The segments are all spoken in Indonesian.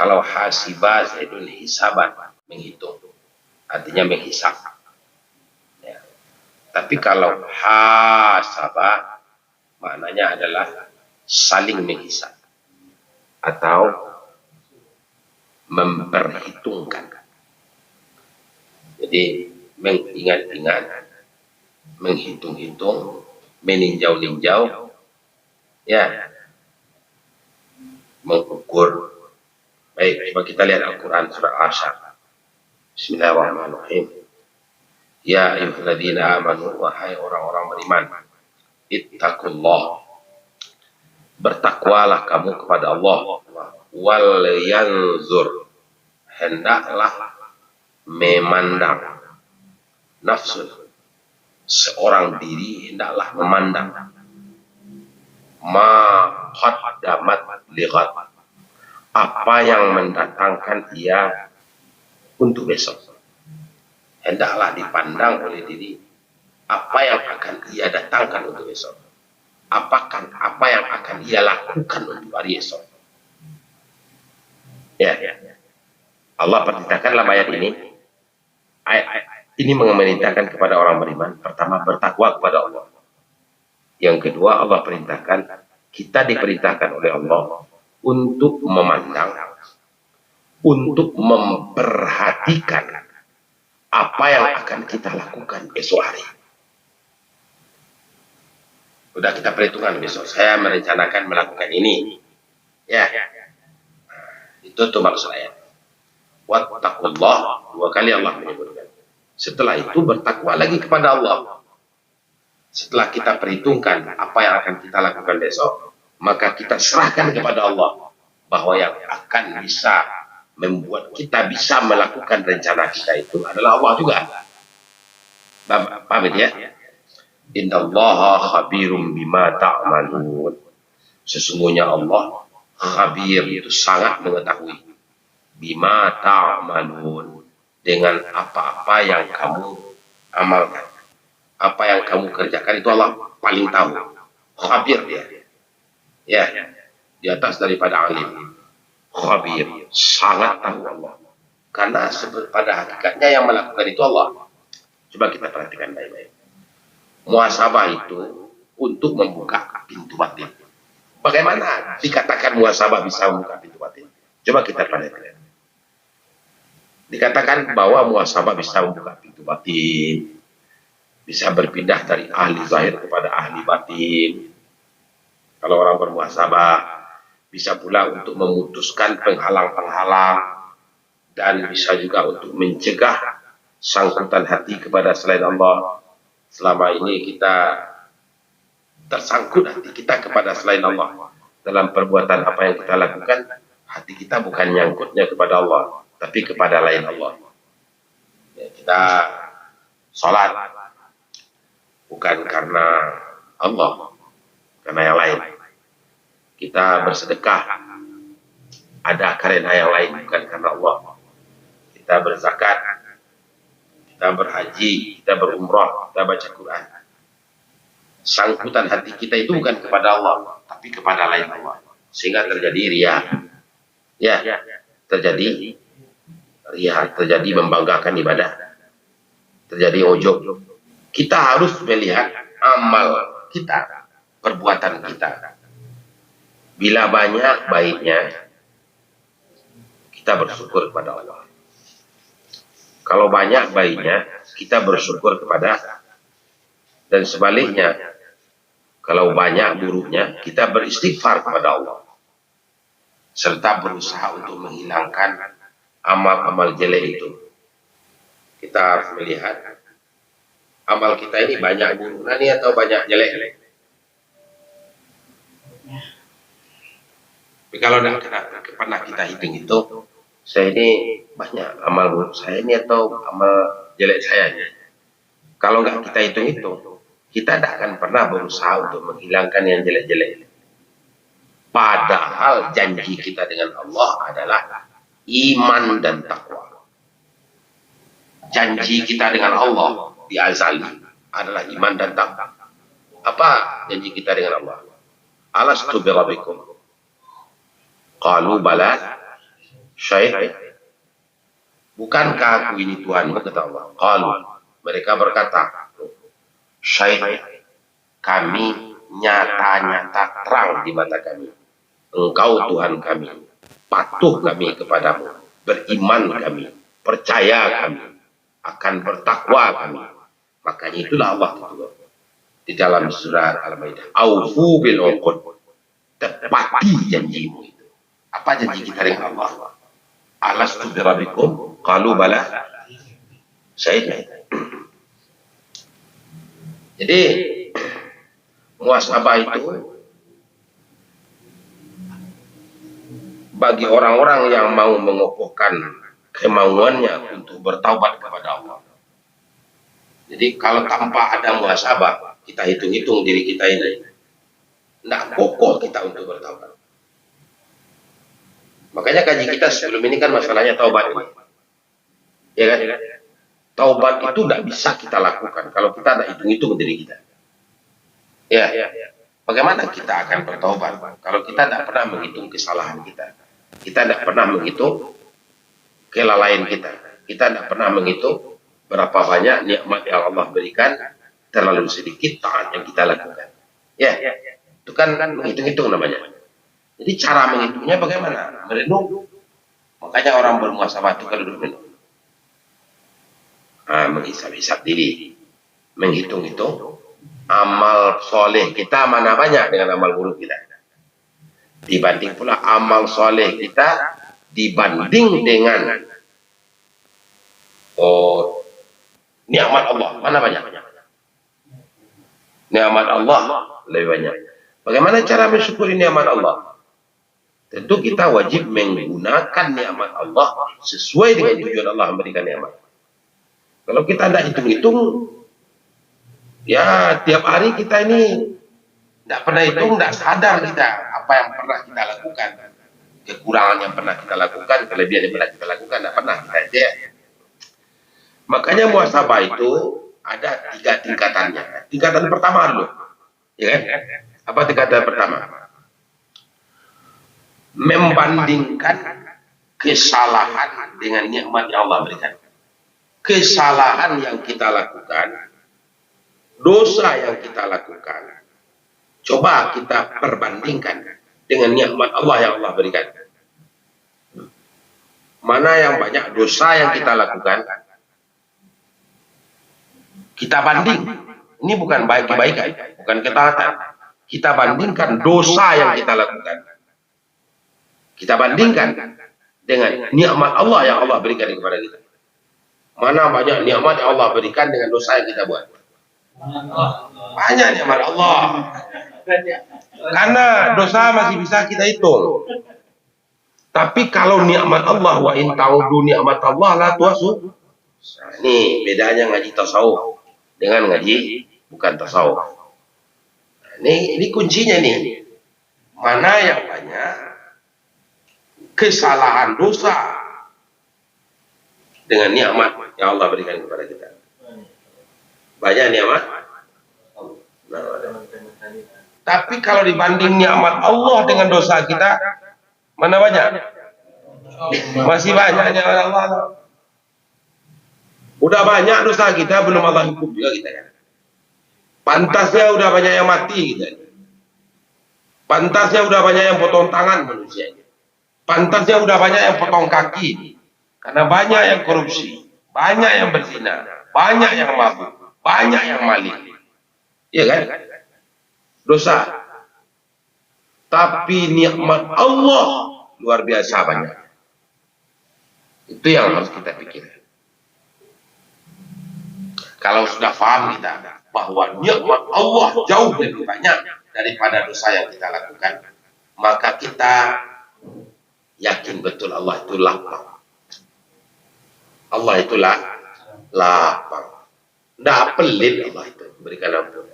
Kalau hasiba Zaidun hisaban, menghitung, artinya menghisab. Ya. Tapi kalau hasaba, maknanya adalah saling menghisab atau memperhitungkan. Jadi mengingat-ingat, menghitung-hitung, meninjau-ninjau, ya, mengukur. Baik, coba kita lihat Al-Quran surah Asyar. Bismillahirrahmanirrahim. Ya ayyuhalladzina amanu, wahai orang-orang beriman, ittaqullah, bertakwalah kamu kepada Allah. Wal yanzur, hendaklah memandang, nafsu, seorang diri hendaklah memandang, ma qaddamat lighat, apa yang mendatangkan ia untuk besok. Hendaklah dipandang oleh diri apa yang akan ia datangkan untuk besok. Apa yang akan ia lakukan untuk hari esok. Ya, Allah perintahkan dalam ayat ini. Ini memerintahkan kepada orang beriman. Pertama, bertakwa kepada Allah. Yang kedua, Allah perintahkan, kita diperintahkan oleh Allah untuk memandang, untuk memperhatikan apa yang akan kita lakukan esok hari. Udah kita perhitungkan besok, saya merencanakan melakukan ini. Ya, itu tuh maksud ayat. Wattaqullah, 2 kali Allah menyebutkan. Setelah itu bertakwa lagi kepada Allah. Setelah kita perhitungkan apa yang akan kita lakukan besok, maka kita serahkan kepada Allah bahwa yang akan bisa membuat kita bisa melakukan rencana kita itu adalah Allah juga. Paham ya? Innallaha khabirum bima ta'malun. Sesungguhnya Allah khabir, itu sangat mengetahui, bima ta'malun, dengan apa-apa yang kamu amalkan. Apa yang kamu kerjakan itu Allah paling tahu. Khabir dia. Ya, di atas daripada alim. Khabir, sangat tahu Allah. Karena pada hakikatnya yang melakukan itu Allah. Coba kita perhatikan baik-baik. Muhasabah itu untuk membuka pintu batin. Bagaimana dikatakan muhasabah bisa membuka pintu batin? Coba kita perhatikan. Dikatakan bahwa muhasabah bisa membuka pintu batin, bisa berpindah dari ahli zahir kepada ahli batin. Kalau orang bermuhasabah, bisa pula untuk memutuskan penghalang-penghalang, dan bisa juga untuk mencegah sangkutan hati kepada selain Allah. Selama ini kita tersangkut hati kita kepada selain Allah. Dalam perbuatan apa yang kita lakukan, hati kita bukan nyangkutnya kepada Allah, tapi kepada lain Allah. Ya, kita sholat bukan karena Allah, karena yang lain. Kita bersedekah ada karena yang lain, bukan karena Allah. Kita berzakat, kita berhaji, kita berumrah, kita baca Quran. Sangkutan hati kita itu bukan kepada Allah, tapi kepada lain Allah. Sehingga terjadi riya. Ya, terjadi riya, terjadi membanggakan ibadah, terjadi ujub. Kita harus melihat amal kita, perbuatan kita. Bila banyak baiknya, kita bersyukur kepada Allah. Kalau banyak baiknya, kita bersyukur kepada, dan sebaliknya, kalau banyak buruknya, kita beristighfar kepada Allah. Serta berusaha untuk menghilangkan amal-amal jelek itu. Kita harus melihat amal kita ini banyak buruknya atau banyak jelek. Tapi kalau pernah kita hitung itu, saya ini banyak amal buruk saya ini atau amal jelek saya ini. Kalau nggak kita hitung itu, kita tidak akan pernah berusaha untuk menghilangkan yang jelek-jelek. Padahal janji kita dengan Allah adalah iman dan takwa. Janji kita dengan Allah di azali adalah iman dan takwa. Apa janji kita dengan Allah? Alastu bi rabbikum? Qalu bala Syahid, bukankah aku ini Tuhanmu, kata Allah. Qalu, mereka berkata, syahid, kami nyata-nyata terang di mata kami. Engkau Tuhan kami, patuh kami kepadamu, beriman kami, percaya kami, akan bertakwa kami. Makanya itulah Allah tutup di dalam surat Al-Maidah, aufu bil uqud, tepati janjimu itu. Apa janji kita dengan Allah? Alastu bi rabbikum? Qalu bala. Syahid. Jadi muhasabah itu bagi orang-orang yang mau mengokohkan kemauannya untuk bertaubat kepada Allah. Jadi kalau tanpa ada muhasabah, kita hitung-hitung diri kita ini, tidak kokoh kita untuk bertaubat. Makanya kaji kita sebelum ini kan masalahnya taubat ini. Ya kan? Taubat itu tidak bisa kita lakukan kalau kita tidak hitung-hitung diri kita. Ya. Bagaimana kita akan bertaubat kalau kita tidak pernah menghitung kesalahan kita? Kita tidak pernah menghitung kelalaian kita. Kita tidak pernah menghitung berapa banyak nikmat yang Allah berikan, terlalu sedikit taat yang kita lakukan. Ya, itu kan menghitung-hitung namanya. Jadi cara menghitungnya bagaimana? Merenung. Makanya orang bermuhasabah itu kalau duduk merenung. Menghisap-hisap diri. Menghitung-hitung amal soleh kita mana banyak dengan amal buruk kita. Dibanding pula amal soleh kita dibanding dengan nikmat Allah. Mana banyak? Nikmat Allah lebih banyak. Bagaimana cara mensyukuri nikmat Allah? Tentu kita wajib menggunakan nikmat Allah sesuai dengan tujuan Allah memberikan nikmat. Kalau kita tidak hitung-hitung, ya tiap hari kita ini tidak pernah hitung, tidak sadar kita apa yang pernah kita lakukan, kekurangan yang pernah kita lakukan, kelebihan yang pernah kita lakukan, tidak pernah kita ya. Makanya muhasabah itu ada 3 tingkatannya. Tingkatan pertama dulu, ya kan? Apa tingkatan pertama? Membandingkan kesalahan dengan nikmat yang Allah berikan. Kesalahan yang kita lakukan, dosa yang kita lakukan, coba kita perbandingkan dengan nikmat Allah yang Allah berikan. Mana yang banyak dosa yang kita lakukan, kita banding. Ini bukan baik-baikan, bukan ketaatan. Kita bandingkan dosa yang kita lakukan. Kita bandingkan dengan nikmat Allah yang Allah berikan kepada kita. Mana banyak nikmat yang Allah berikan dengan dosa yang kita buat? Banyak nikmat Allah. Karena dosa masih bisa kita hitung. Tapi kalau nikmat Allah, wa in ta'udu nikmat Allah la tuhsu. Ini bedanya ngaji tasawuf dengan ngaji bukan tasawuf. Ini kuncinya nih. Mana yang banyak kesalahan dosa dengan nikmat yang Allah berikan kepada kita. Banyak nikmat. Tapi kalau dibanding nikmat Allah dengan dosa kita, mana banyak? Masih banyak nikmat Allah. Udah banyak dosa kita, belum Allah hukum juga kita kan. Pantasnya udah banyak yang mati kita. Pantasnya udah banyak yang potong tangan manusia. Pantasnya udah banyak yang potong kaki. Karena banyak yang korupsi, banyak yang berzina, banyak yang mabuk, banyak yang maling. Iya kan? Dosa. Tapi nikmat Allah luar biasa banyak. Itu yang harus kita pikirkan. Kalau sudah paham kita bahwa nikmat Allah jauh lebih banyak daripada dosa yang kita lakukan, maka kita yakin betul Allah itu lapang. Allah itu lapang. Tidak pelit Allah itu berikan ampun.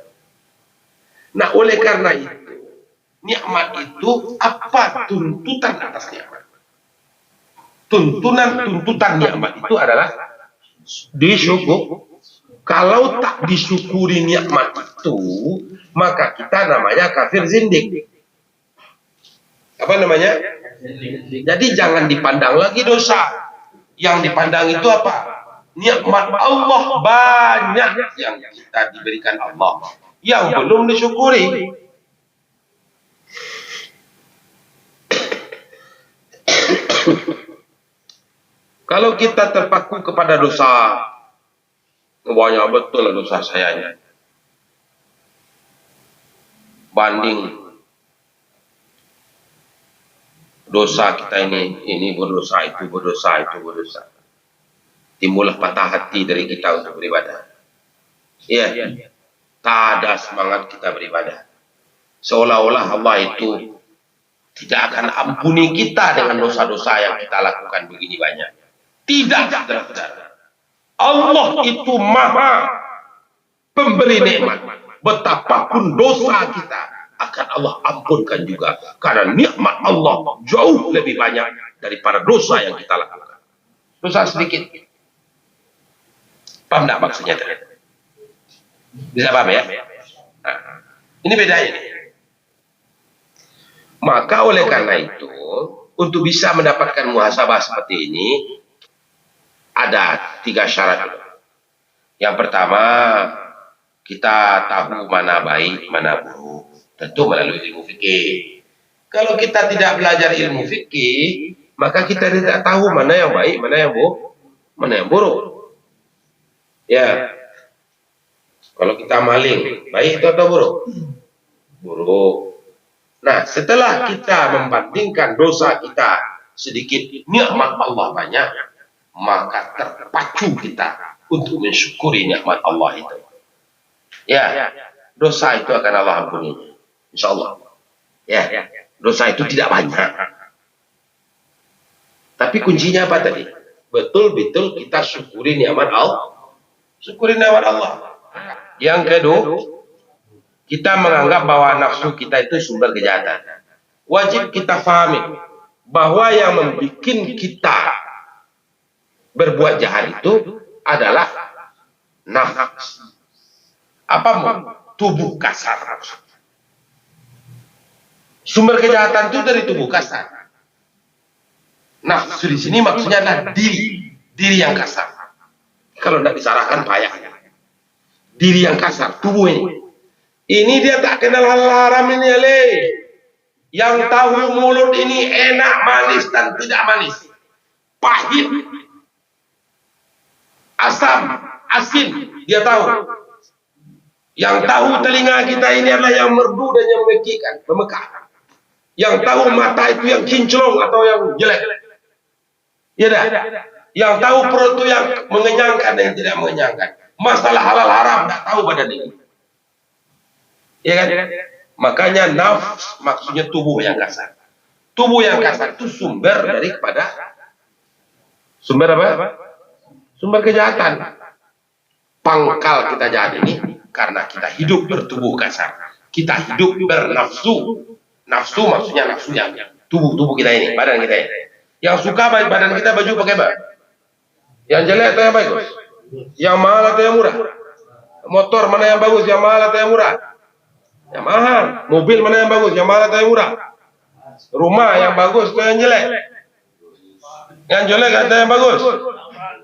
Nah, oleh karena itu, nikmat itu apa tuntutan atas nikmat? Tuntutan nikmat itu adalah disyukur. Kalau tak disyukuri nikmat itu, maka kita namanya kafir zindik. Apa namanya? Jadi jangan dipandang lagi dosa. Yang dipandang itu apa? Nikmat Allah banyak yang kita diberikan Allah, yang belum disyukuri. Kalau kita terpaku kepada dosa, banyak betul lah dosa saya. Banding dosa kita ini berdosa, itu berdosa, itu berdosa. Timbullah patah hati dari kita untuk beribadah. Iya, tak ada semangat kita beribadah. Seolah-olah Allah itu tidak akan ampuni kita dengan dosa-dosa yang kita lakukan begini banyak. Tidak, saudara-saudara. Allah itu maha pemberi nikmat. Betapapun dosa kita akan Allah ampunkan juga. Karena nikmat Allah jauh lebih banyak daripada dosa yang kita lakukan. Dosa sedikit. Paham tidak maksudnya? Bisa paham ya? Nah, ini bedanya. Maka oleh karena itu, untuk bisa mendapatkan muhasabah seperti ini, ada 3 syarat. Yang pertama, kita tahu mana baik, mana buruk. Tentu melalui ilmu fikih. Kalau kita tidak belajar ilmu fikih, maka kita tidak tahu mana yang baik, mana yang buruk. Ya. Kalau kita maling, baik itu atau buruk? Buruk. Nah, setelah kita membandingkan dosa kita sedikit, nikmat Allah banyak, maka terpacu kita untuk mensyukuri nikmat Allah itu. Ya, dosa itu akan Allah ampuni, insya Allah. Ya, dosa itu tidak banyak. Tapi kuncinya apa tadi? Betul-betul kita syukuri nikmat Allah. Syukuri nikmat Allah. Yang kedua, kita menganggap bahwa nafsu kita itu sumber kejahatan. Wajib kita pahami bahwa yang membuat kita berbuat jahat itu adalah nafsu. Apa tubuh kasar. Sumber kejahatan itu dari tubuh kasar. Nafsu di sini maksudnya adalah diri yang kasar. Kalau tidak disalahkan payah. Diri yang kasar, tubuh ini. Ini dia tak kenal hal haram ini, ale. Yang tahu mulut ini enak, manis dan tidak manis. Pahit, asam, asin, dia tahu. Yang tahu telinga kita ini adalah yang merdu dan yang memekak. Yang tahu mata itu yang kinclong atau yang jelek. Ya dah. Yang tahu perut itu yang mengenyangkan dan yang tidak mengenyangkan. Masalah halal haram tak tahu badan ini. Ya kan? Makanya nafs maksudnya tubuh yang kasar. Tubuh yang kasar itu sumber daripada sumber apa? Sumber kejahatan. Pangkal kita jahat ini karena kita hidup bertubuh kasar. Kita hidup bernafsu. Nafsu maksudnya nafsu yang tubuh kita ini, badan kita ini. Yang suka badan kita baju pakai apa? Yang jelek atau yang bagus? Yang mahal atau yang murah? Motor mana yang bagus? Yang mahal atau yang murah? Yang mahal. Mobil mana yang bagus? Yang mahal atau yang murah? Rumah yang bagus atau yang jelek? Yang jelek atau yang bagus?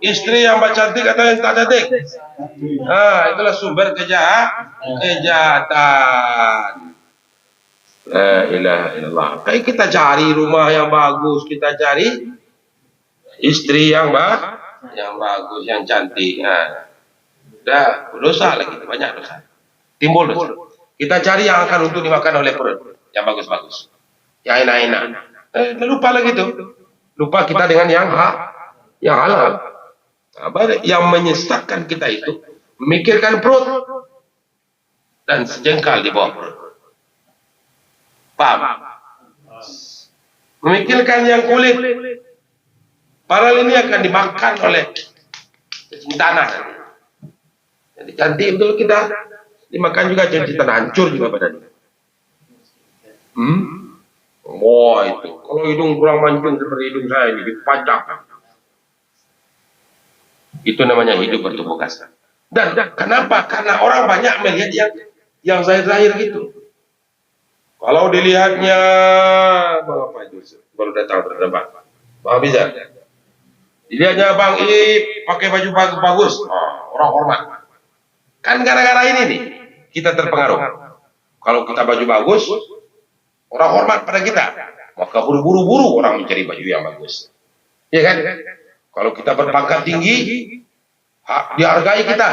Istri yang cantik atau yang tak cantik? Nah, itulah sumber kejahatan. La ilaha illallah. Kayak kita cari rumah yang bagus, kita cari istri yang bagus, yang cantik. Nah, udah dosa lagi, banyak dosa. Timbul dosa. Kita cari yang akan untuk dimakan oleh perut, yang bagus-bagus, yang enak-enak. Lupa lagi tuh. Lupa kita dengan yang halal. Yang menyesatkan kita itu memikirkan perut dan sejengkal di bawah perut. Paham? Memikirkan yang kulit, padahal ini akan dimakan oleh tanah. Jadi cantik betul kita, dimakan juga jadi tanah, hancur juga badannya. Wah itu, kalau hidung kurang mancung seperti hidung saya ini dipajak. Itu namanya hidup bertubuh kasar. Dan kenapa? Karena orang banyak melihat yang zahir-zahir gitu. Kalau dilihatnya, Bang apa itu? Baru datang terdebat. Bang Bisa. Dilihatnya Bang I pakai baju bagus, orang hormat. Kan gara-gara ini nih kita terpengaruh. Kalau kita baju bagus, orang hormat pada kita. Maka buru-buru orang mencari baju yang bagus. Iya kan? Kalau kita berpangkat tinggi, dihargai kita.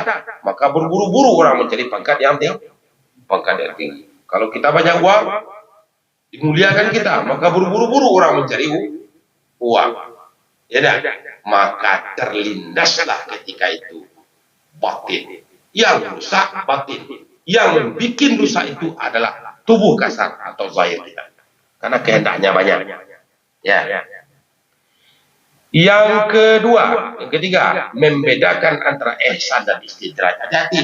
Maka buru-buru orang mencari pangkat yang tinggi. Kalau kita banyak uang, dimuliakan kita. Maka buru-buru orang mencari uang. Ya dah. Maka terlindaslah ketika itu batin. Yang rusak batin. Yang membuat rusak itu adalah tubuh kasar atau zahir kita. Karena kehendaknya banyak. Ya. Yang kedua, yang ketiga, membedakan antara ihsan dan istidraj. Hati-hati.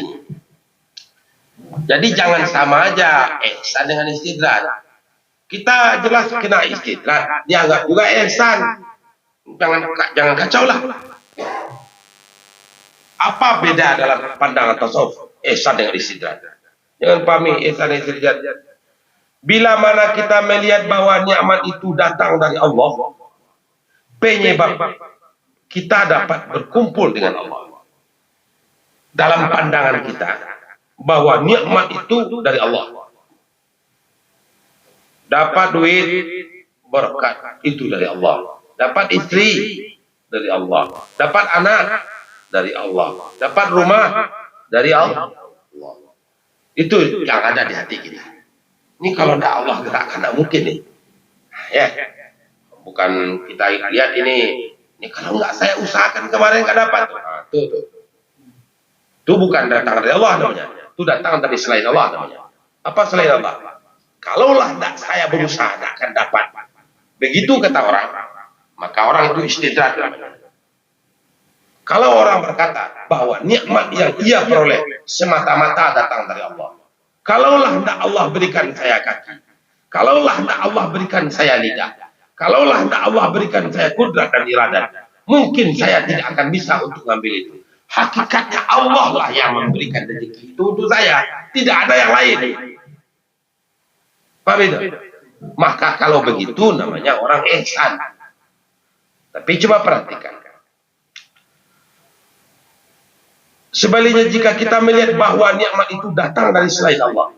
Jadi jangan sama aja ihsan dengan istidraj. Kita jelas kena istidraj, dianggap juga ihsan. Jangan kacau lah. Apa beda dalam pandangan tasawuf ihsan dengan istidraj? Jangan pahami ihsan dan istidraj. Bila mana kita melihat bahwa nikmat itu datang dari Allah, penyebab kita dapat berkumpul dengan Allah. Dalam pandangan kita, bahwa nikmat itu dari Allah. Dapat duit, berkat itu dari Allah. Dapat istri, dari Allah. Dapat anak, dari Allah. Dapat rumah, dari Allah. Itu yang ada di hati kita. Ini kalau tidak Allah gerakkan, tidak mungkin nih. Ya, bukan kita lihat ini kalau nggak saya usahakan kemarin nggak dapat. Tuh. Itu bukan datang dari Allah namanya. Itu datang dari selain Allah namanya. Apa selain Allah? Kalaulah tidak saya berusaha tidak akan dapat. Begitu kata orang, maka orang itu istidraj. Kalau orang berkata bahwa nikmat yang ia peroleh semata-mata datang dari Allah. Kalaulah tidak Allah berikan saya kaki, kalaulah tidak Allah berikan saya lidah, kalaulah tidak Allah berikan saya kudrat dan iradat, mungkin saya tidak akan bisa untuk mengambil itu. Hakikatnya Allah lah yang memberikan rezeki itu untuk saya, tidak ada yang lain. Paham itu? Maka kalau begitu namanya orang ihsan. Tapi coba perhatikan. Sebaliknya jika kita melihat bahwa nikmat itu datang dari selain Allah,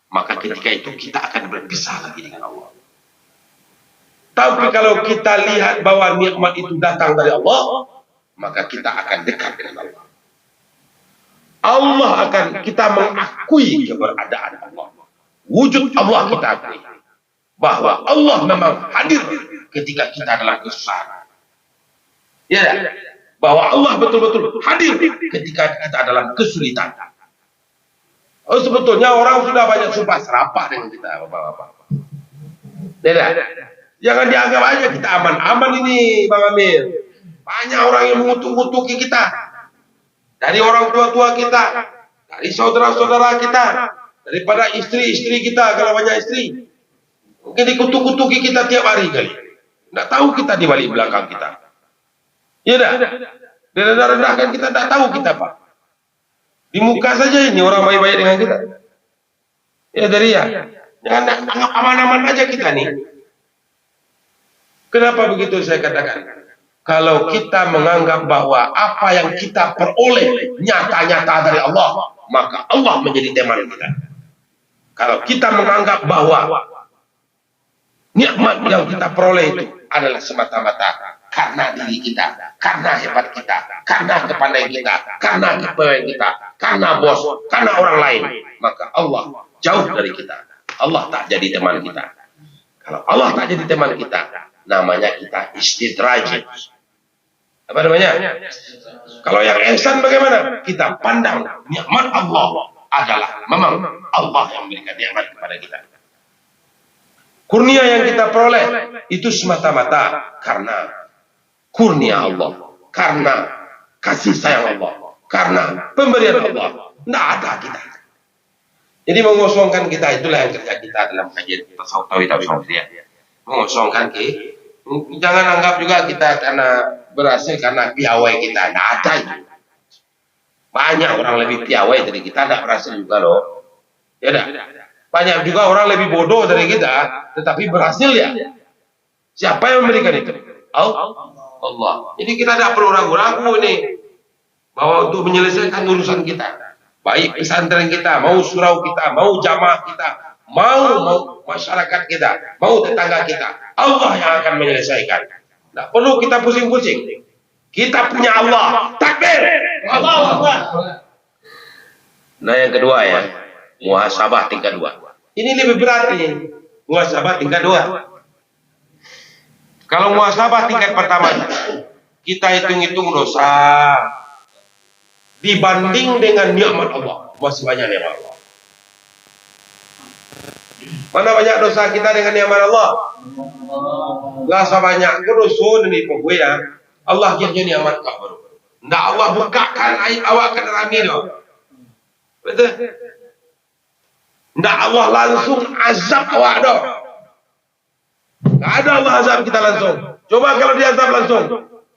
maka ketika itu kita akan berpisah lagi dengan Allah. Tapi kalau kita lihat bahwa nikmat itu datang dari Allah, maka kita akan dekat dengan Allah. Allah akan kita mengakui keberadaan Allah. Wujud Allah kita akui. Bahwa Allah memang hadir ketika kita dalam kesusahan. Ya, bahwa Allah betul-betul hadir ketika kita dalam kesulitan. Oh, sebetulnya orang sudah banyak sumpah serapah dengan kita, Bapak-bapak. Tidak. Jangan dianggap aja kita aman-aman ini, Bang Amir. Banyak orang yang mengutuk-ngutuki kita. Dari orang tua-tua kita, dari saudara-saudara kita, daripada istri-istri kita kalau banyak istri. Mungkin dikutuk-kutuki kita tiap hari kali. Tidak tahu kita di balik belakang kita. Ya dah. Rendah-rendahkan kita, tak tahu kita Pak. Di muka saja ini orang baik-baik dengan kita. Ya dari ya. Jangan anggap aman-aman aja kita nih. Kenapa begitu saya katakan? Kalau kita menganggap bahwa apa yang kita peroleh nyata-nyata dari Allah, maka Allah menjadi teman kita. Kalau kita menganggap bahwa nikmat yang kita peroleh itu adalah semata-mata karena diri kita, karena hebat kita, karena kepandaian kita, karena kepandaian kita, karena bos, karena orang lain, maka Allah jauh dari kita. Allah tak jadi teman kita. Kalau Allah tak jadi teman kita, namanya kita istidraj. Apa namanya? Kalau yang ihsan bagaimana? Kita pandang nikmat Allah adalah memang Allah yang memberikan nikmat kepada kita. Kurnia yang kita peroleh itu semata-mata karena kurnia Allah, karena kasih sayang Allah, karena pemberian Allah. Tidak ada kita. Jadi mengosongkan kita itulah yang kerja kita dalam kajian tasawuf tauhid. Mengosongkan kita. Jangan anggap juga kita karena berhasil karena piawai kita. Tidak ada itu. Banyak orang lebih piawai dari kita tidak berhasil juga loh. Ya dah. Banyak juga orang lebih bodoh dari kita, tetapi berhasil ya. Siapa yang memberikan itu? Allah. Jadi kita tidak perlu ragu-ragu ini bahwa untuk menyelesaikan urusan kita, baik pesantren kita, mau surau kita, mau jamaah kita, mau masyarakat kita, mau tetangga kita, Allah yang akan menyelesaikan. Tidak perlu kita pusing-pusing. Kita punya Allah. Takbir. Allah. Nah yang kedua ya, muhasabah tingkat 2. Ini lebih berat nih, muhasabah tingkat 2. Kalau muhasabah tingkat pertama, kita hitung-hitung dosa dibanding dengan nikmat Allah, masih banyak nikmat Allah. Mana banyak dosa kita dengan nikmat Allah? Lah sebanyak kerusun di pokok ya. Allah yang nikmat kau baru. Ndak Allah bukakan aib awak ke dalam ini loh. Betul? Ndak Allah langsung azab awak doh. Nggak ada Allah azab kita langsung. Coba kalau dia azab langsung,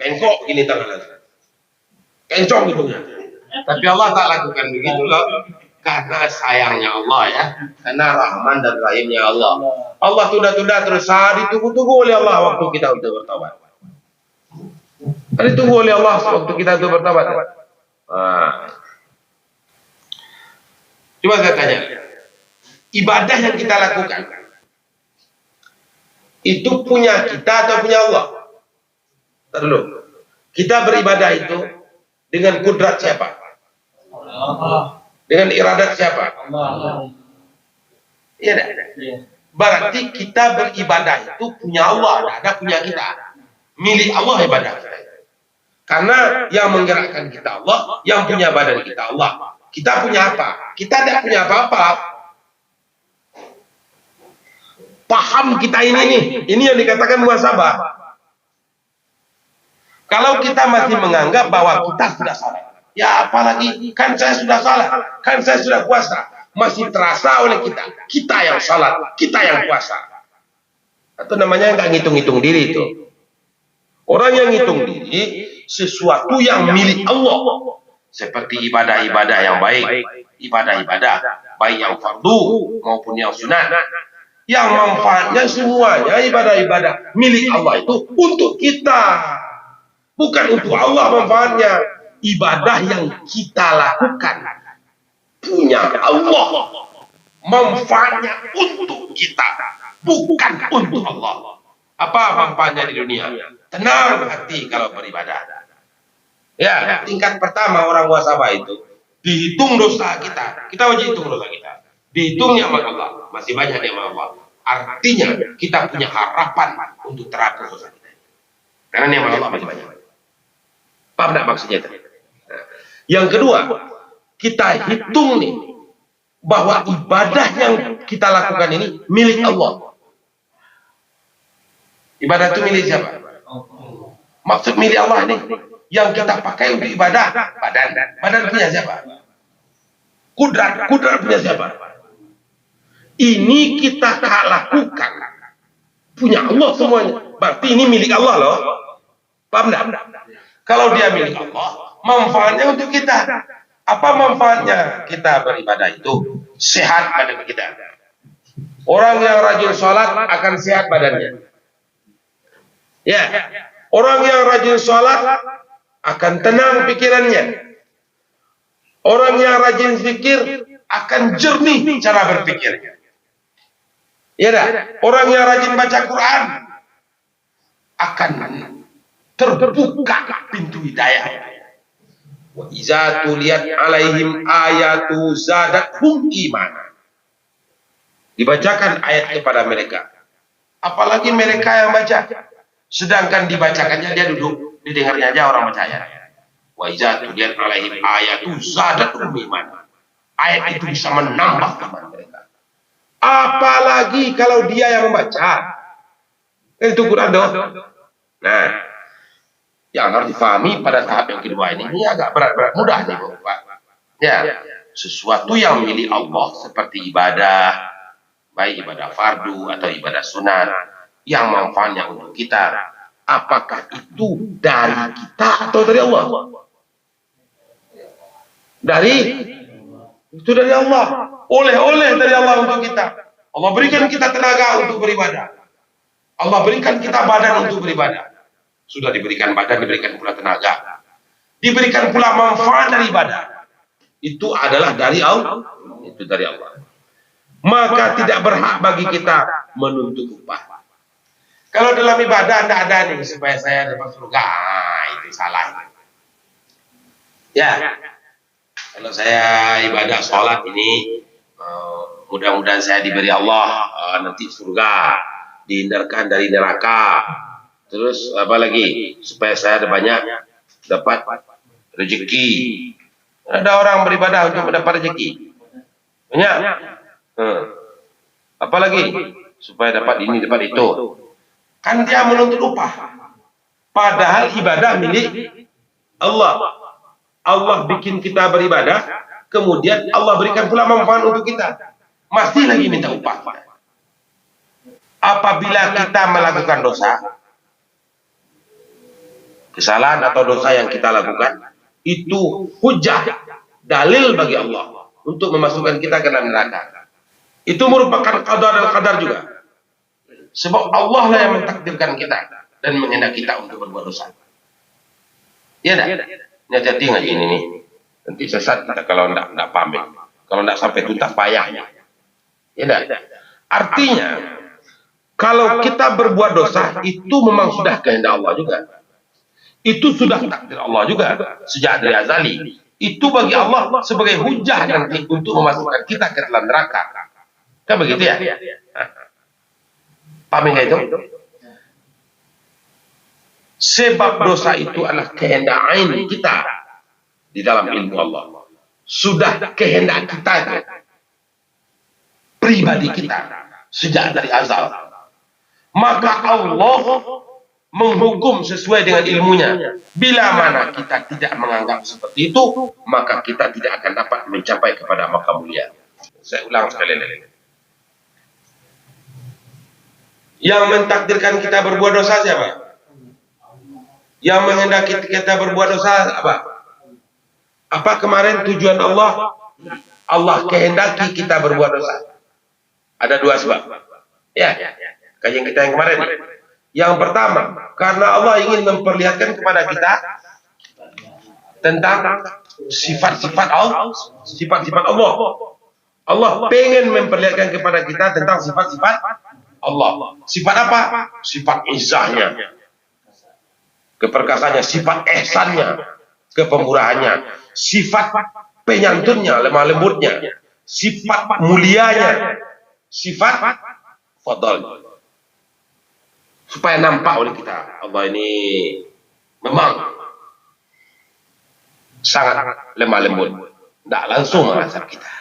bengkok gini tangan, kencong hidungnya. Tapi Allah tak lakukan begitu loh. Karena sayangnya Allah ya, karena Rahman dan Rahimnya Allah. Allah tunda-tunda terus, ditunggu-tunggu oleh Allah waktu kita untuk bertobat. Ditunggu oleh Allah waktu kita untuk bertobat. Coba saya tanya, ibadah yang kita lakukan itu punya kita atau punya Allah? Terlalu. Kita beribadah itu dengan kudrat siapa? Allah. Dengan iradat siapa? Allah. Iya dah. Berarti kita beribadah itu punya Allah, tidak ada punya kita. Milik Allah ibadah kita. Karena yang menggerakkan kita Allah, yang punya badan kita Allah. Kita punya apa? Kita tidak punya apa-apa. Paham kita ini nih, ini yang dikatakan muhasabah. Kalau kita masih menganggap bahwa kita sudah salah, ya apalagi kan saya sudah salah, kan saya sudah puasa, masih terasa oleh kita yang salah, kita yang puasa. Itu namanya nggak ngitung-ngitung diri itu. Orang yang ngitung diri sesuatu yang milik Allah, seperti ibadah-ibadah yang baik, ibadah-ibadah baik yang fardu maupun yang sunat. Yang manfaatnya semuanya ibadah-ibadah milik Allah itu untuk kita. Bukan untuk Allah manfaatnya. Ibadah yang kita lakukan punya Allah. Manfaatnya untuk kita. Bukan untuk Allah. Apa manfaatnya di dunia? Tenang hati kalau beribadah. Ya, tingkat pertama orang muhasabah itu dihitung dosa kita. Kita wajib hitung dosa kita. Dihitung nikmat Allah, masih banyak nikmat Allah. Artinya kita punya harapan untuk terhapus dosa kita. Karena nikmat Allah masih banyak. Paham tak maksudnya itu? Nah, yang kedua, kita hitung nih bahwa ibadah yang kita lakukan ini milik Allah. Ibadah itu milik siapa? Maksud milik Allah nih, yang kita pakai untuk ibadah, badan punya siapa? Kudrat punya siapa? Ini kita lakukan punya Allah semuanya. Berarti ini milik Allah loh. Paham enggak? Kalau dia milik Allah, manfaatnya untuk kita. Apa manfaatnya kita beribadah itu? Sehat badan kita. Orang yang rajin sholat akan sehat badannya. Ya, orang yang rajin sholat akan tenang pikirannya. Orang yang rajin zikir akan jernih cara berpikirnya. Ya dah, orang yang rajin baca Quran akan terbuka pintu hidayah. Wa iza tuliyat alaihim ayatu zadathum iman. Dibacakan ayat kepada mereka. Apalagi mereka yang baca. Sedangkan dibacakannya dia duduk, didengarnya aja orang percaya. Wa iza tuliyat alaihim ayatu zadathum iman. Ayat itu bisa menambah iman mereka. Apalagi kalau dia yang membaca. Itu Quran dong. Nah, yang harus difahami pada tahap yang kedua ini agak berat-berat mudah nih Pak. Ya, sesuatu yang milik Allah seperti ibadah, baik ibadah fardu atau ibadah sunat, yang manfaatnya untuk kita. Apakah itu dari kita atau dari Allah? Itu dari Allah. Oleh-oleh dari Allah untuk kita. Allah berikan kita tenaga untuk beribadah. Allah berikan kita badan untuk beribadah. Sudah diberikan badan, diberikan pula tenaga. Diberikan pula manfaat dari ibadah. Itu adalah dari Allah. Itu dari Allah. Maka tidak berhak bagi kita menuntut upah. Kalau dalam ibadah tidak ada nih supaya saya dapat surga, itu salah. Ya, kalau saya ibadah sholat ini, mudah-mudahan saya diberi Allah nanti surga, dihindarkan dari neraka. Terus apa lagi? Supaya saya ada banyak dapat rezeki. Ada orang beribadah untuk mendapat rezeki. Banyak. Apalagi supaya dapat ini, dapat itu. Kan dia menuntut upah. Padahal ibadah milik Allah. Allah bikin kita beribadah, kemudian Allah berikan pula manfaat untuk kita. Masih lagi minta upah. Apabila kita melakukan dosa, kesalahan atau dosa yang kita lakukan, itu hujah, dalil bagi Allah untuk memasukkan kita ke dalam neraka. Itu merupakan qadar dan qadar juga. Sebab Allah lah yang mentakdirkan kita dan menghendaki kita untuk berbuat dosa. Ya dah. Ini hati-hati ngaji ini nih. Nanti sesat kita kalau tidak paham. Kalau tidak sampai tuntas payahnya. Ya dah. Artinya, kalau kita berbuat dosa, itu memang sudah kehendak Allah juga. Itu sudah takdir Allah juga. Sejak dari azali. Itu bagi Allah sebagai hujah nanti untuk memasukkan kita ke dalam neraka. Kan begitu ya? Paham nggak itu? Sebab dosa itu adalah kehendak ain kita di dalam ilmu Allah. Sudah kehendak kita itu, pribadi kita sejak dari azal. Maka Allah menghukum sesuai dengan ilmunya. Bila mana kita tidak menganggap seperti itu, maka kita tidak akan dapat mencapai kepada makam mulia. Saya ulang sekali lagi. Yang mentakdirkan kita berbuat dosa siapa? Yang menghendaki kita berbuat dosa apa? Apa kemarin tujuan Allah? Allah kehendaki kita berbuat dosa. Ada dua sebab. Ya, kajian kita yang kemarin. Yang pertama, karena Allah ingin memperlihatkan kepada kita tentang sifat-sifat Allah, sifat-sifat Allah. Allah pengen memperlihatkan kepada kita tentang sifat-sifat Allah. Sifat apa? Sifat izahnya, keperkasaannya, sifat ihsannya, kepemurahannya, sifat penyantunnya, lemah lembutnya, sifat mulianya, sifat fadl. Supaya nampak oleh kita, Allah ini memang sangat lemah lembut, tidak langsung mengazab kita.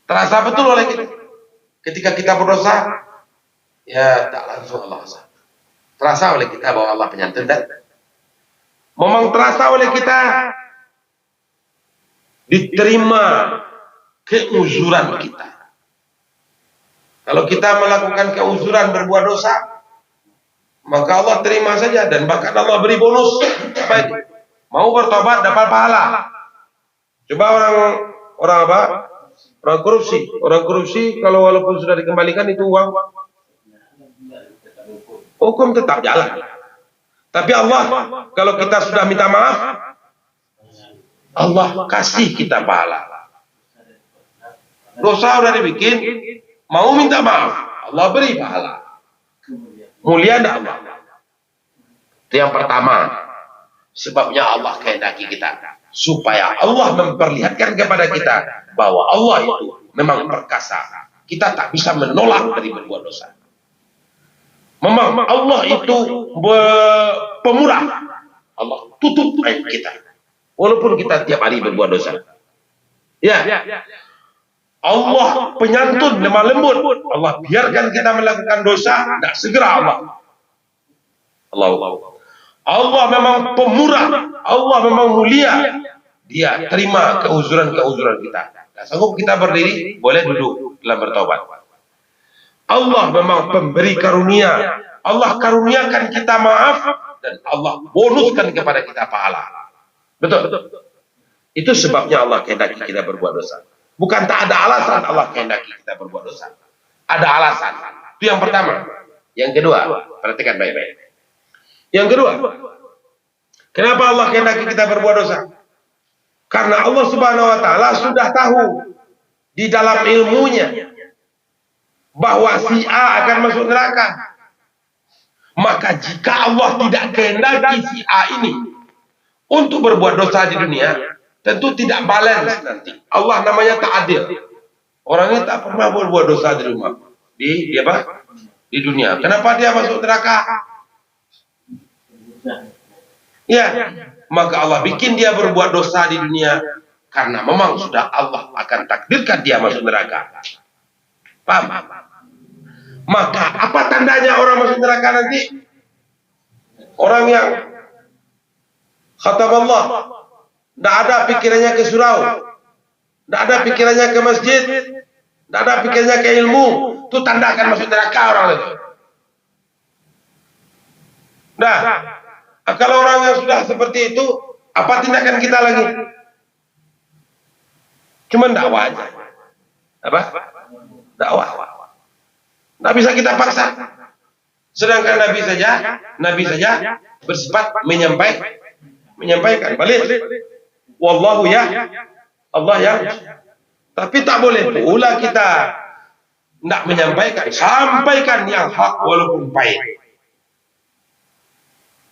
Terasa betul oleh kita. Ketika kita berdosa, ya tak langsung Allah azab. Terasa oleh kita bahwa Allah penyantun dan memang terasa oleh kita diterima keuzuran kita. Kalau kita melakukan keuzuran berbuat dosa, maka Allah terima saja dan bahkan Allah beri bonus. Apa itu? Mau bertobat dapat pahala. Coba orang apa? Orang korupsi. Orang korupsi kalau walaupun sudah dikembalikan itu uang, hukum tetap jalan. Tapi Allah, kalau kita sudah minta maaf, Allah kasih kita pahala. Dosa sudah dibikin, mau minta maaf, Allah beri pahala. Mulia enggak Allah? Itu yang pertama. Sebabnya Allah kehendaki kita supaya Allah memperlihatkan kepada kita bahwa Allah itu memang perkasa. Kita tak bisa menolak dari berbuat dosa. Memang Allah itu pemurah. Allah tutup aib kita. Walaupun kita tiap hari berbuat dosa. Ya. Allah penyantun, lemah lembut. Allah biarkan kita melakukan dosa, tidak segera Allah memang pemurah. Allah memang mulia. Dia terima keuzuran-keuzuran kita. Tidak sanggup kita berdiri, boleh duduk dalam bertobat. Allah memang pemberi karunia. Allah karuniakan kita maaf dan Allah bonuskan kepada kita pahala. Betul. Itu sebabnya Allah kehendaki kita berbuat dosa. Bukan tak ada alasan Allah kehendaki kita berbuat dosa. Ada alasan. Itu yang pertama. Yang kedua, perhatikan baik-baik. Yang kedua, kenapa Allah kehendaki kita berbuat dosa? Karena Allah Subhanahu wa taala sudah tahu di dalam ilmunya bahwa si A akan masuk neraka. Maka jika Allah tidak kehendaki si A ini untuk berbuat dosa di dunia, tentu tidak balance nanti. Allah namanya tak adil. Orangnya tak pernah berbuat dosa di rumah. Di apa? Di dunia. Kenapa dia masuk neraka? Ya, maka Allah bikin dia berbuat dosa di dunia karena memang sudah Allah akan takdirkan dia masuk neraka. Paham? Maka apa tandanya orang masuk neraka nanti? Orang yang khatam Allah, tidak ada pikirannya ke surau, tidak ada pikirannya ke masjid, tidak ada pikirannya ke ilmu, itu tanda akan masuk neraka orang itu. Nah, kalau orang yang sudah seperti itu, apa tindakan kita lagi? Cuma dakwah aja. Apa? Dakwah. Tidak bisa kita paksa. Sedangkan Nabi saja bersifat menyampaikan. Balik. Wallahu ya, Allah ya. Tapi tak boleh pula kita tidak menyampaikan. Sampaikan yang hak walaupun pahit.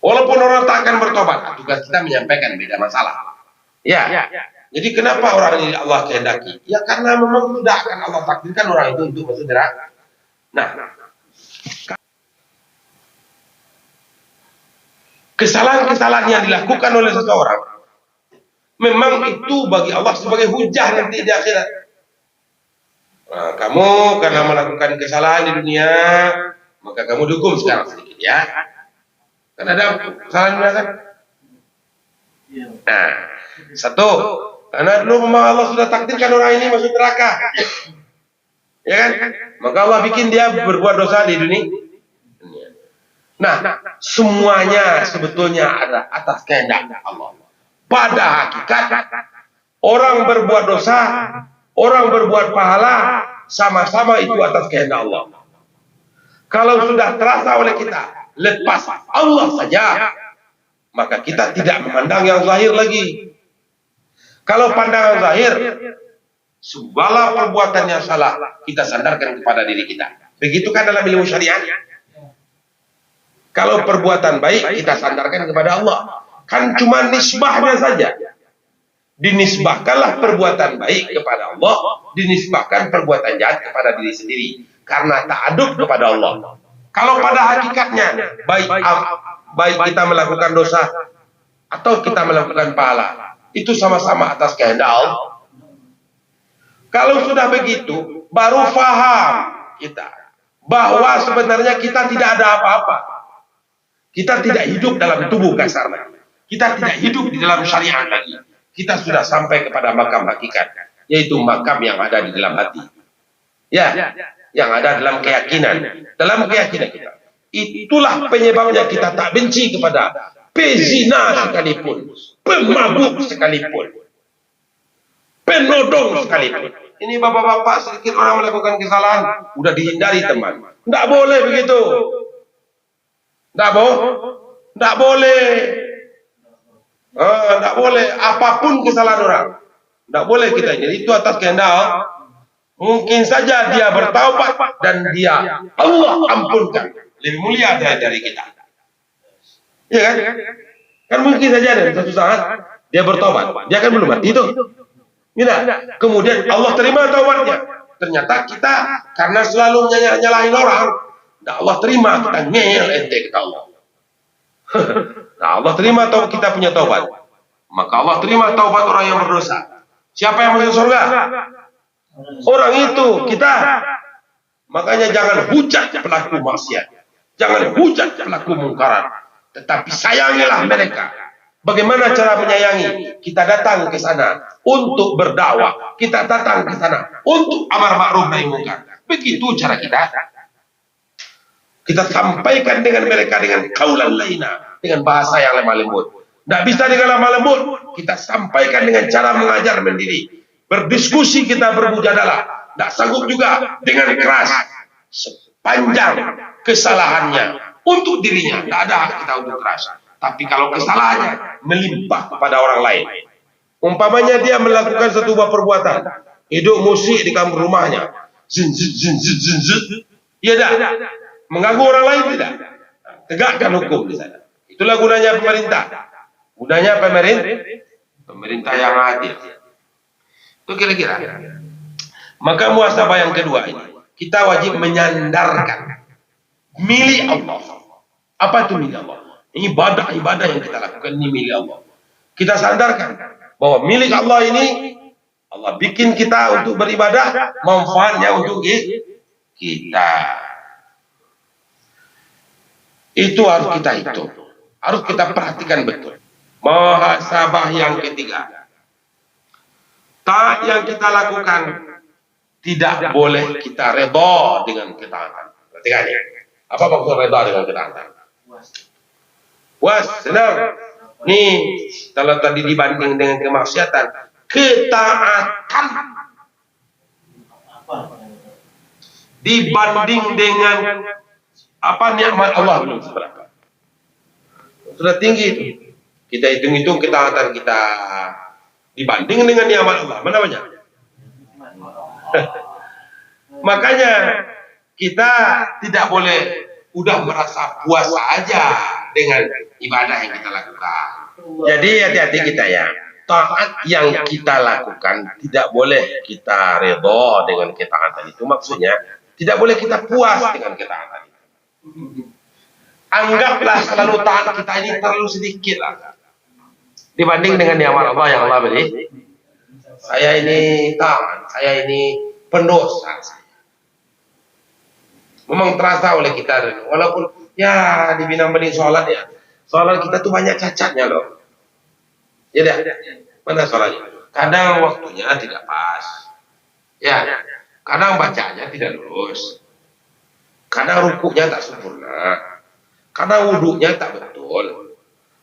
Walaupun orang tak akan bertobat, tugas kita menyampaikan, beda masalah. Ya. Jadi kenapa orang ini Allah kehendaki? Ya karena memang tidak akan Allah takdirkan orang itu untuk masuk neraka. Nah, kesalahan-kesalahan yang dilakukan oleh seseorang memang itu bagi Allah sebagai hujah nanti di akhirat. Nah, kamu karena melakukan kesalahan di dunia, maka kamu dihukum sekarang sedikit ya. Kan ada kesalahan dunia kan? Nah, satu, karena dulu memang Allah sudah takdirkan orang ini masuk neraka. Ya kan? Maka Allah bikin dia berbuat dosa di dunia. Nah, semuanya sebetulnya ada atas kehendak Allah. Pada hakikat, orang berbuat dosa, orang berbuat pahala, sama-sama itu atas kehendak Allah. Kalau sudah terasa oleh kita, lepas Allah saja, maka kita tidak memandang yang zahir lagi. Kalau pandangan zahir, segala perbuatan yang salah kita sandarkan kepada diri kita. Begitu kan dalam ilmu syariat? Kalau perbuatan baik kita sandarkan kepada Allah. Kan cuma nisbahnya saja. Dinisbahkanlah perbuatan baik kepada Allah, dinisbahkan perbuatan jahat kepada diri sendiri. Karena ta'adub kepada Allah. Kalau pada hakikatnya baik kita melakukan dosa atau kita melakukan pahala, itu sama-sama atas kehendak Allah. Kalau sudah begitu, baru faham kita bahwa sebenarnya kita tidak ada apa-apa. Kita tidak hidup dalam tubuh kasar lagi. Kita tidak hidup di dalam syariat lagi. Kita sudah sampai kepada makam hakikat, yaitu makam yang ada di dalam hati. Ya, yang ada dalam keyakinan. Dalam keyakinan kita. Itulah penyebabnya kita tak benci kepada pezina sekalipun, pemabuk sekalipun, penodong sekalipun. Ini bapak-bapak sedikit orang melakukan kesalahan, udah dihindari teman. Tidak boleh begitu. Tidak boleh. Tidak boleh. Apapun kesalahan orang, tidak boleh kita. Jadi itu atas kehendak. Mungkin saja dia bertaubat dan dia Allah ampunkan, lebih mulia dari kita. Iya kan? Kan mungkin saja dari satu saat dia bertobat, dia kan belum mati itu. Tidak. Kemudian Allah terima taubatnya. Ternyata kita karena selalu nyalahin orang, nah Allah terima kita ngeyel ente kita Allah. Nah Allah terima kita punya taubat. Maka Allah terima taubat orang yang berdosa. Siapa yang masuk surga? Orang itu kita. Makanya jangan hujat pelaku maksiat, jangan hujat pelaku mungkaran, tetapi sayangilah mereka. Bagaimana cara menyayangi? Kita datang ke sana untuk berdakwah, kita datang ke sana untuk amar ma'ruf nahi munkar. Begitu cara kita. Kita sampaikan dengan mereka dengan qaulan laina, dengan bahasa yang lemah lembut. Tidak bisa dengan lemah lembut, kita sampaikan dengan cara mengajar mendidik. berdiskusi, kita bermujadalah. Tidak sanggup juga dengan keras. Sepanjang kesalahannya untuk dirinya, tidak ada hak kita untuk keras. Tapi kalau kesalahannya melimpah kepada orang lain, umpamanya dia melakukan satu buah perbuatan, hidup musik di kampung rumahnya, zin zin zin zin zin zin, ya dah, mengganggu orang lain tidak, tegakkan hukum di sana. Itulah gunanya pemerintah. Gunanya pemerintah yang adil. Itu kira-kira. Maka muhasabah yang kedua ini, kita wajib menyandarkan milik Allah. Apa itu milik Allah? Ibadah yang kita lakukan ini milik Allah. Kita sandarkan bahwa milik Allah ini, Allah bikin kita untuk beribadah, manfaatnya untuk kita. Itu harus kita hitung. Harus kita perhatikan betul. Muhasabah yang ketiga, taat yang kita lakukan tidak boleh kita redha dengan ketaatan. Perhatikan ya. Apa maksud redha dengan ketaatan? Puas, senang. Nih, kalau tadi dibanding dengan kemaksiatan, ketaatan dibanding dengan apa nikmat Allah belum seberapa. Sudah tinggi itu. Kita hitung-hitung ketaatan kita dibanding dengan nikmat Allah, mana banyak? Makanya kita tidak boleh udah merasa puas saja dengan ibadah yang kita lakukan. Jadi hati-hati kita ya. Taat yang kita lakukan tidak boleh kita redha dengan ketaatan itu. Maksudnya tidak boleh kita puas dengan ketaatan itu. Anggaplah selalu taat kita ini terlalu sedikit lah dibanding dengan nikmat Allah yang Allah beri. Saya ini taat, saya ini pendosa. Memang terasa oleh kita, walaupun ya dibilang benih sholat ya, sholat kita tuh banyak cacatnya loh. Ya dah, mana sholatnya? Kadang waktunya tidak pas, ya. Kadang bacanya tidak lurus, kadang rukuknya tak sempurna, kadang wuduknya tak betul,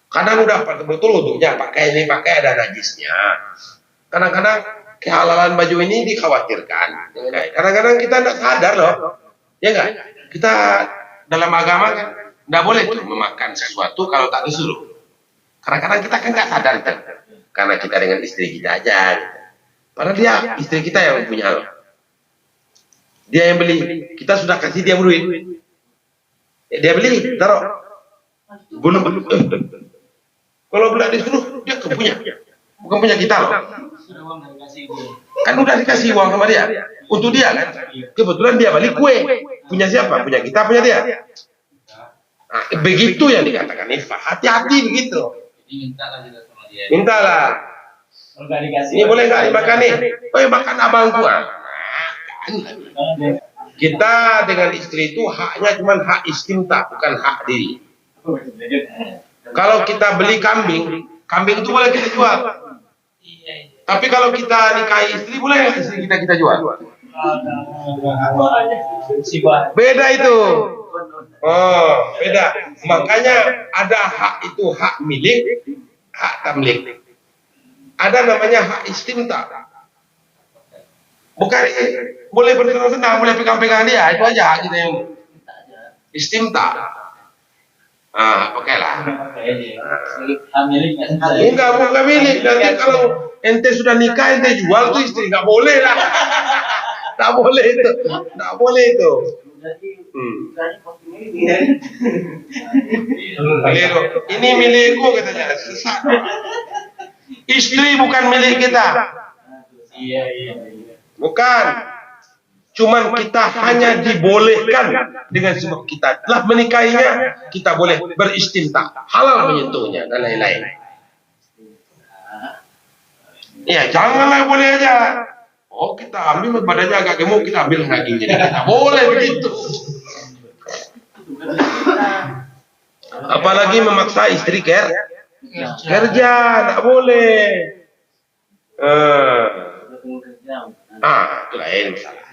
kadang udah betul wuduknya pakai ini pakai ada najisnya. Kadang-kadang kehalalan baju ini dikhawatirkan. Kadang-kadang kita tidak sadar loh. Ya enggak? Kita dalam agama kan tidak boleh tuh memakan sesuatu kalau tak disuruh. Kadang-kadang kita kan nggak sadar itu. Karena kita dengan istri kita aja. Gitu. Padahal dia istri kita yang punya loh. Dia yang beli. Kita sudah kasih dia duit. Dia beli, taruh. Belum. Kalau belum disuruh dia punya. Bukan punya kita loh. Kan udah dikasih uang sama dia. Untuk dia kan. Kebetulan dia balik kue. Punya siapa? Punya kita, punya dia. Nah, begitu yang dikatakan Ifah. Hati-hati begitu. Mintalah. Ini boleh nggak dimakan nih? Oh ya makan abang gua. Kita dengan istri itu haknya cuma hak istimta, bukan hak diri. Kalau kita beli kambing, kambing itu boleh kita jual. Tapi kalau kita nikahi istri, boleh nggak istri kita jual? Beda itu. Oh, beda. Makanya ada hak itu hak milik, hak tamlik. Ada namanya hak istimta. Bukan boleh bersenang-senang, boleh pegang-pegang dia, itu aja hak kita yang istimta. Pakailah. Enggak milik. Nanti kalau ente sudah nikah, ente jual tuh istri, nggak boleh lah. Nggak boleh itu. Nggak boleh itu. Ini milikku katanya. Sesat. Istri bukan milik kita. Bukan. Cuman kita hanya dibolehkan dengan sebab kita telah menikahinya, kita boleh beristimta, halal menyentuhnya dan lain-lain. Ya janganlah boleh aja. Oh kita ambil badannya agak gemuk, kita ambil dagingnya. Kita boleh begitu. Apalagi memaksa istri kerja, tak boleh. Itu lain misalnya.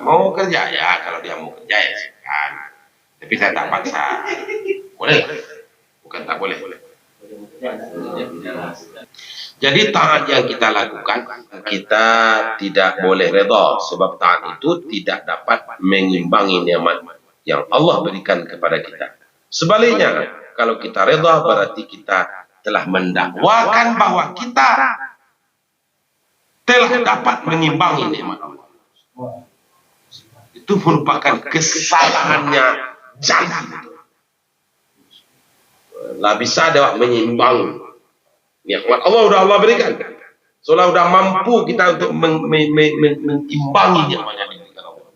Mau kerja ya, kalau dia mau kerja ya silakan. Tapi saya tak paksa. Boleh? Bukan tak boleh. Jadi taat yang kita lakukan, kita tidak boleh redha, sebab taat itu tidak dapat mengimbangi nikmat yang Allah berikan kepada kita. Sebaliknya, kalau kita redha berarti kita telah mendakwakan bahwa kita telah dapat mengimbangi nikmat Allah. Itu merupakan kesalahannya janji. Lah bisa ada menyimbang nikmat Allah berikan. Soalnya sudah mampu kita untuk mengimbangi nikmat yang diberikan Allah.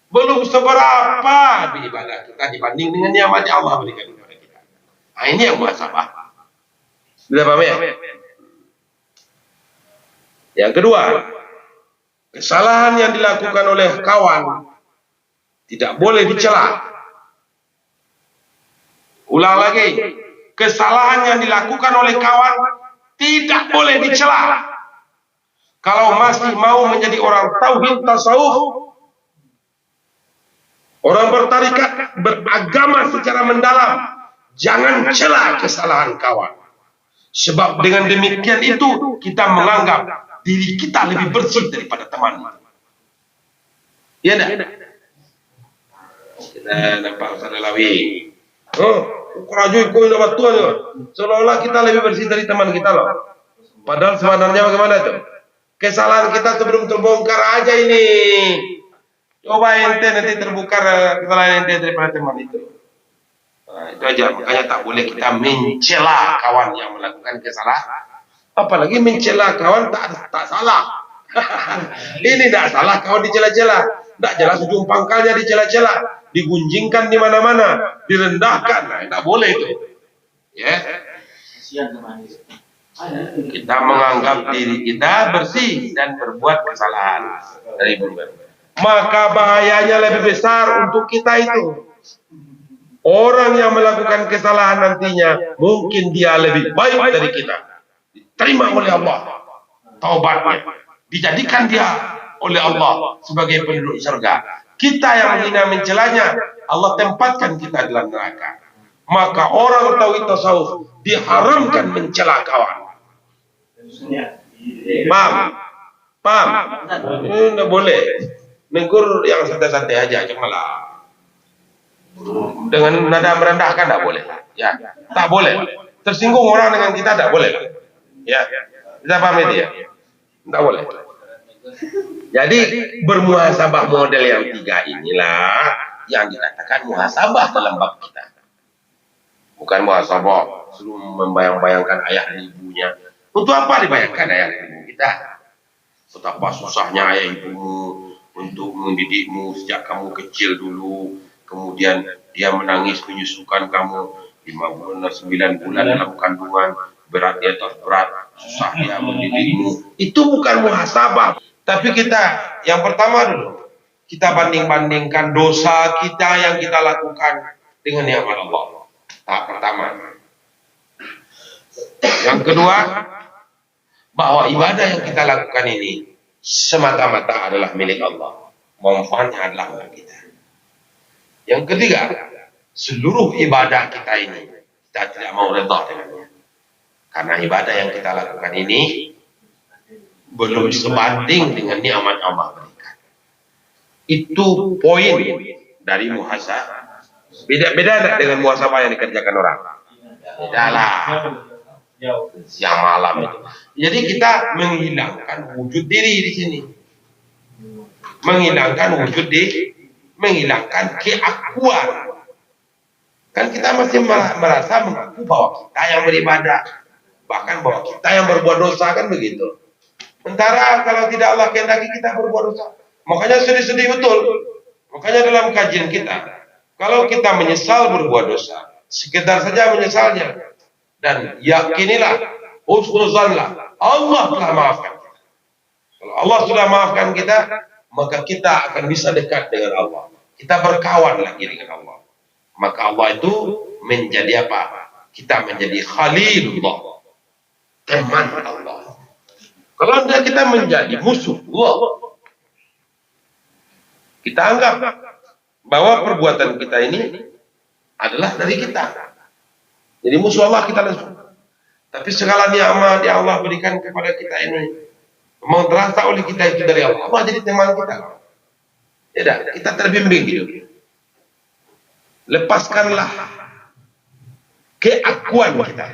Belum seberapa ibadah kita dibanding dengan nikmat yang Allah berikan kepada kita. Nah, ini yang muhasabah. Sudah paham ya? Yang kedua, kesalahan yang dilakukan oleh kawan tidak boleh dicela. Ulang lagi, kesalahan yang dilakukan oleh kawan tidak boleh dicela. Kalau masih mau menjadi orang tauhid tasawuf, orang bertarikat, beragama secara mendalam, jangan cela kesalahan kawan. Sebab dengan demikian itu kita menganggap diri kita lebih bersih daripada teman. Ya dah. Kita nampak Ustaz Lawi. Oh, kerajui kau nak batu aja. Seolah-olah kita lebih bersih dari teman kita loh. Padahal sebenarnya bagaimana itu? Kesalahan kita sebelum terbongkar aja ini. Coba ente nanti terbongkar kesalahan ente daripada teman itu. Nah, itu aja. Makanya tak boleh kita mencela kawan yang melakukan kesalahan. Apalagi mencela kawan tak salah. Ini tak salah kawan dicela-cela. Tak jelas ujung pangkalnya dicela-cela. Digunjingkan di mana-mana, direndahkan. Nah, tak boleh itu. Ya. Kita menganggap diri kita bersih dan berbuat kesalahan dari berbuat. Maka bahayanya lebih besar untuk kita itu. Orang yang melakukan kesalahan nantinya mungkin dia lebih baik dari kita. Diterima oleh Allah taubatnya. Dijadikan dia oleh Allah sebagai penduduk surga. Kita yang menghina mencelanya, Allah tempatkan kita dalam neraka. Maka orang tauhid tasawuf diharamkan mencela kawan. Paham? Tidak boleh. Negur yang santai-santai aja, janganlah dengan nada merendahkan, tak boleh. Ya, tak boleh. Tersinggung orang dengan kita, tak boleh. Ya, kita paham itu ya. Tak boleh. Jadi bermuhasabah model yang tiga inilah yang dikatakan muhasabah dalam bab kita. Bukan muhasabah selalu membayang-bayangkan ayah dan ibunya. Untuk apa dibayangkan ayah dan ibu kita? Betapa susahnya ayah ibumu untuk mendidikmu sejak kamu kecil dulu. Kemudian dia menangis menyusukan kamu 5 bulan, 9 bulan dalam kandungan, berat di atas berat, susah dia mendidikmu. Itu bukan muhasabah. Tapi kita, yang pertama dulu, kita banding-bandingkan dosa kita yang kita lakukan dengan nikmat Allah. Tahap pertama. Yang kedua, bahwa ibadah yang kita lakukan ini semata-mata adalah milik Allah. Manfaatnya adalah untuk kita. Yang ketiga, seluruh ibadah kita ini kita tidak mau redha dengannya. Karena ibadah yang kita lakukan ini belum sebanding dengan nikmat Allah berikan. Itu poin dari muhasabah. Beda dengan muhasabah yang dikerjakan orang. Bedalah. Siang malam itu. Jadi kita menghilangkan wujud diri di sini. Menghilangkan wujud diri. Menghilangkan keakuan. Kan kita masih merasa mengaku bahwa kita yang beribadah, bahkan bahwa kita yang berbuat dosa, kan begitu. Sementara kalau tidak Allah kehendaki kita berbuat dosa, makanya sedih-sedih betul. Makanya dalam kajian kita, kalau kita menyesal berbuat dosa, sekedar saja menyesalnya, dan yakinilah, husnuzanlah, Allah telah maafkan kita. Kalau Allah sudah maafkan kita, maka kita akan bisa dekat dengan Allah. Kita berkawan lagi dengan Allah. Maka Allah itu menjadi apa? Kita menjadi Khalilullah, teman Allah. Kalau tidak, kita menjadi musuh Allah. Kita anggap bahwa perbuatan kita ini adalah dari kita. Jadi musuh Allah kita langsung. Tapi segala nikmat yang Allah berikan kepada kita ini memang terasa oleh kita itu dari Allah. Allah jadi teman kita. Ya dah, kita terbimbing gitu. Lepaskanlah keakuan kita.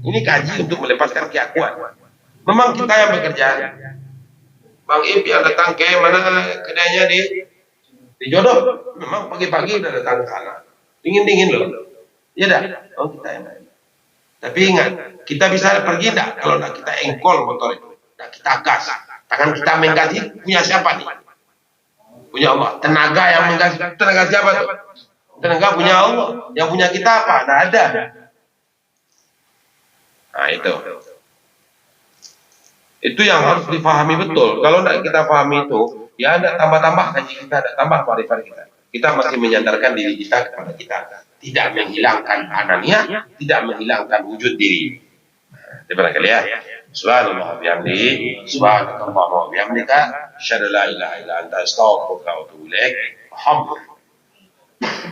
Ini kaji untuk melepaskan keakuan. Memang kita yang bekerja. Bang Ip yang datang ke mana kedainya di Jodoh. Memang pagi-pagi udah datang ke sana. Dingin-dingin loh. Ya dah, oh kita yang lain. Tapi ingat, kita bisa pergi enggak kalau enggak kita engkol motor itu. Enggak kita gas. Tangan kita menggas punya siapa nih? Punya Allah. Tenaga yang menggas, tenaga siapa tuh? Tenaga punya Allah. Yang punya kita apa? Enggak ada. Nah itu. Itu yang harus difahami betul. Kalau tidak kita pahami itu, ya ada tambah-tambah kaji kita, ada tambah marifat kita. Kita masih menyandarkan diri kita kepada kita. Tidak menghilangkan anania, tidak menghilangkan wujud diri. Daripada kali ya. Subhanallah bihamdi, subhanakallah wa bihamdika, asyhadu an la ilaha illa anta astaghfiruka wa atubu ilaik. Alhamdulillah.